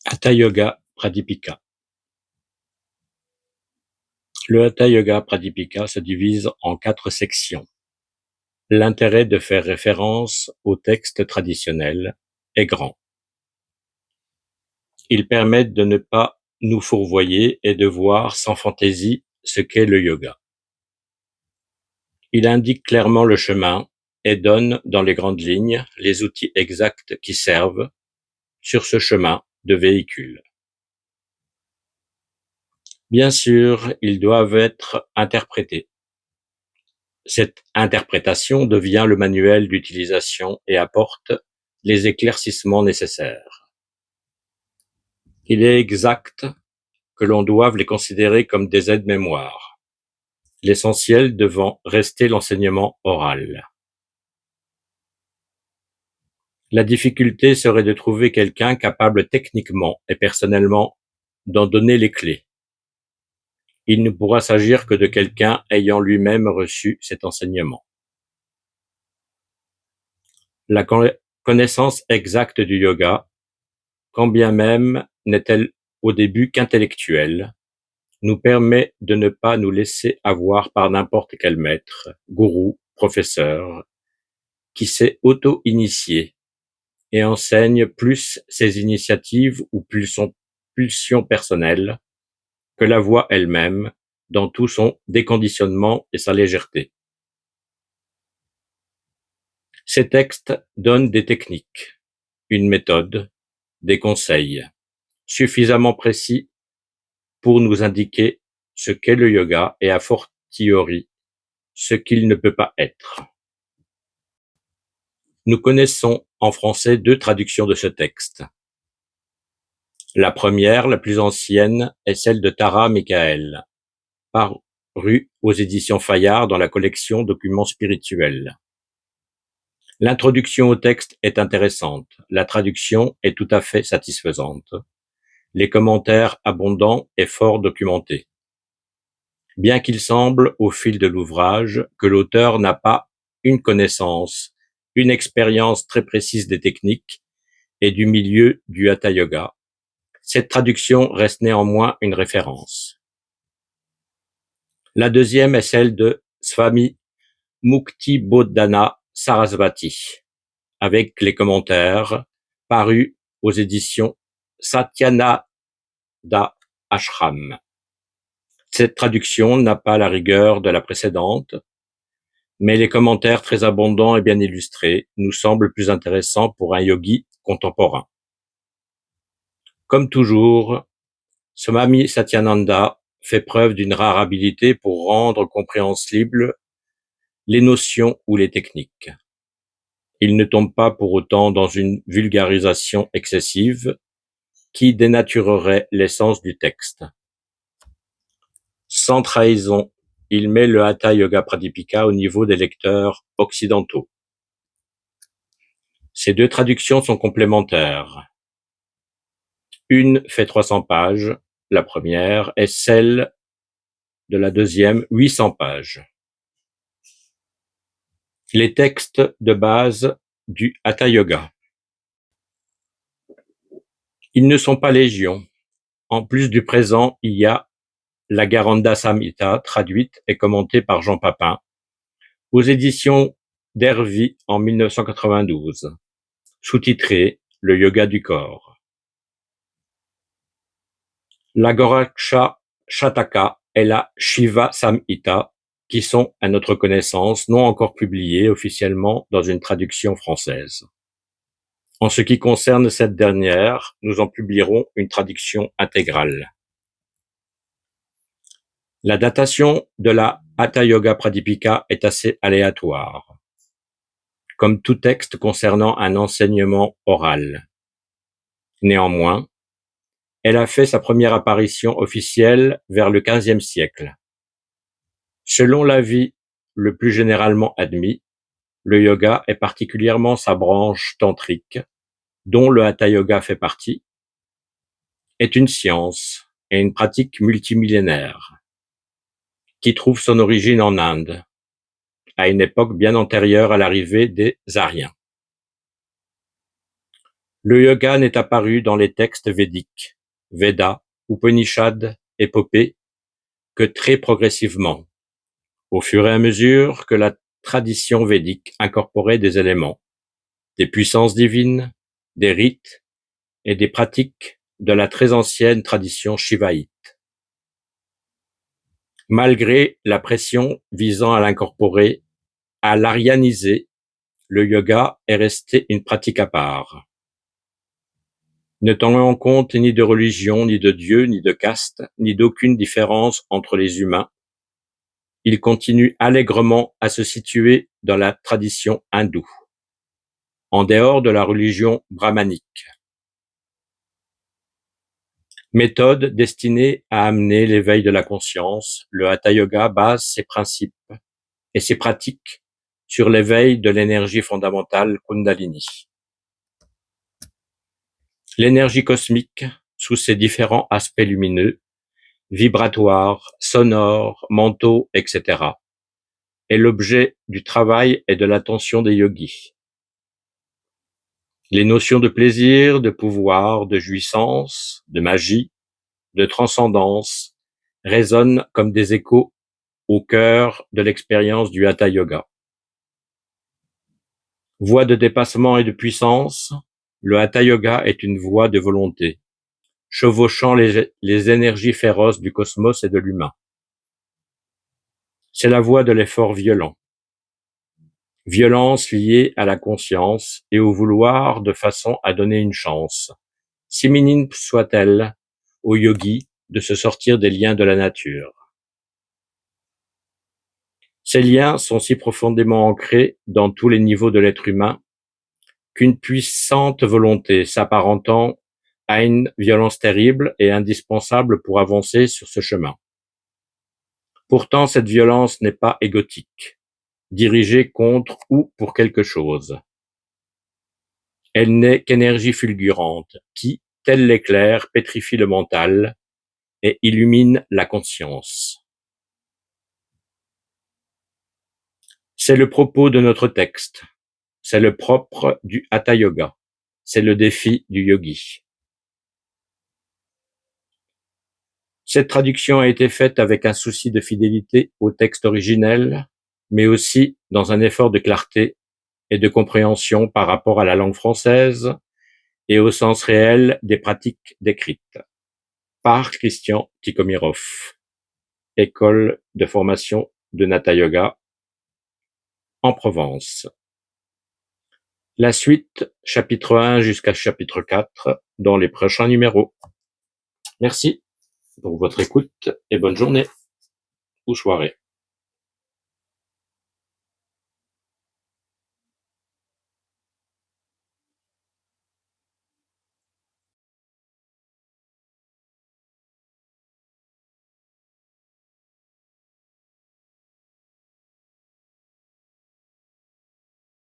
Hatha Yoga Pradipika. Le Hatha Yoga Pradipika se divise en 4 sections. L'intérêt de faire référence aux textes traditionnels est grand. Ils permettent de ne pas nous fourvoyer et de voir sans fantaisie ce qu'est le yoga. Il indique clairement le chemin et donne, dans les grandes lignes, les outils exacts qui servent, sur ce chemin, de véhicule. Bien sûr, ils doivent être interprétés. Cette interprétation devient le manuel d'utilisation et apporte les éclaircissements nécessaires. Il est exact que l'on doive les considérer comme des aides-mémoire, l'essentiel devant rester l'enseignement oral. La difficulté serait de trouver quelqu'un capable techniquement et personnellement d'en donner les clés. Il ne pourra s'agir que de quelqu'un ayant lui-même reçu cet enseignement. La connaissance exacte du yoga, quand bien même n'est-elle au début qu'intellectuelle, nous permet de ne pas nous laisser avoir par n'importe quel maître, gourou, professeur, qui s'est auto-initié et enseigne plus ses initiatives ou pulsions personnelles que la voie elle-même dans tout son déconditionnement et sa légèreté. Ces textes donnent des techniques, une méthode, des conseils, suffisamment précis pour nous indiquer ce qu'est le yoga et a fortiori ce qu'il ne peut pas être. Nous connaissons en français 2 traductions de ce texte. La première, la plus ancienne, est celle de Tara Michael, parue aux éditions Fayard dans la collection Documents spirituels. L'introduction au texte est intéressante, la traduction est tout à fait satisfaisante, les commentaires abondants et fort documentés. Bien qu'il semble, au fil de l'ouvrage, que l'auteur n'a pas une connaissance, une expérience très précise des techniques et du milieu du Hatha Yoga, cette traduction reste néanmoins une référence. La deuxième est celle de Swami Muktibodhana Sarasvati, avec les commentaires parus aux éditions Satyananda Ashram. Cette traduction n'a pas la rigueur de la précédente, mais les commentaires très abondants et bien illustrés nous semblent plus intéressants pour un yogi contemporain. Comme toujours, Swami Satyananda fait preuve d'une rare habileté pour rendre compréhensibles les notions ou les techniques. Il ne tombe pas pour autant dans une vulgarisation excessive qui dénaturerait l'essence du texte. Sans trahison, il met le Hatha Yoga Pradipika au niveau des lecteurs occidentaux. Ces 2 traductions sont complémentaires. Une fait 300 pages, la première, et celle de la deuxième, 800 pages. Les textes de base du Hatha Yoga. Ils ne sont pas légion. En plus du présent, il y a la Garanda Samhita, traduite et commentée par Jean Papin, aux éditions d'Hervy en 1992, sous-titrée Le yoga du corps. La Goraksha Shataka et la Shiva Samhita, qui sont, à notre connaissance, non encore publiées officiellement dans une traduction française. En ce qui concerne cette dernière, nous en publierons une traduction intégrale. La datation de la Hatha Yoga Pradipika est assez aléatoire, comme tout texte concernant un enseignement oral. Néanmoins, elle a fait sa première apparition officielle vers le XVe siècle. Selon l'avis le plus généralement admis, le yoga, et particulièrement sa branche tantrique, dont le Hatha Yoga fait partie, est une science et une pratique multimillénaire qui trouve son origine en Inde, à une époque bien antérieure à l'arrivée des Aryens. Le yoga n'est apparu dans les textes védiques, Védas, Upanishads, épopées, que très progressivement, au fur et à mesure que la tradition védique incorporait des éléments, des puissances divines, des rites et des pratiques de la très ancienne tradition shivaïte. Malgré la pression visant à l'incorporer, à l'arianiser, le yoga est resté une pratique à part. Ne tenant compte ni de religion, ni de Dieu, ni de caste, ni d'aucune différence entre les humains, il continue allègrement à se situer dans la tradition hindoue, en dehors de la religion brahmanique. Méthode destinée à amener l'éveil de la conscience, le Hatha Yoga base ses principes et ses pratiques sur l'éveil de l'énergie fondamentale Kundalini. L'énergie cosmique, sous ses différents aspects lumineux, vibratoires, sonores, mentaux, etc., est l'objet du travail et de l'attention des yogis. Les notions de plaisir, de pouvoir, de jouissance, de magie, de transcendance résonnent comme des échos au cœur de l'expérience du Hatha Yoga. Voie de dépassement et de puissance, le Hatha Yoga est une voie de volonté, chevauchant les énergies féroces du cosmos et de l'humain. C'est la voie de l'effort violent. Violence liée à la conscience et au vouloir de façon à donner une chance, si minime soit-elle, au yogi de se sortir des liens de la nature. Ces liens sont si profondément ancrés dans tous les niveaux de l'être humain qu'une puissante volonté s'apparentant à une violence terrible est indispensable pour avancer sur ce chemin. Pourtant, cette violence n'est pas égotique, dirigée contre ou pour quelque chose. Elle n'est qu'énergie fulgurante qui, tel l'éclair, pétrifie le mental et illumine la conscience. C'est le propos de notre texte. C'est le propre du Hatha Yoga. C'est le défi du yogi. Cette traduction a été faite avec un souci de fidélité au texte originel, mais aussi dans un effort de clarté et de compréhension par rapport à la langue française et au sens réel des pratiques décrites. Par Christian Tikhomirov, École de formation de Hatha Yoga en Provence. La suite, chapitre 1 jusqu'à chapitre 4, dans les prochains numéros. Merci pour votre écoute et bonne journée ou soirée.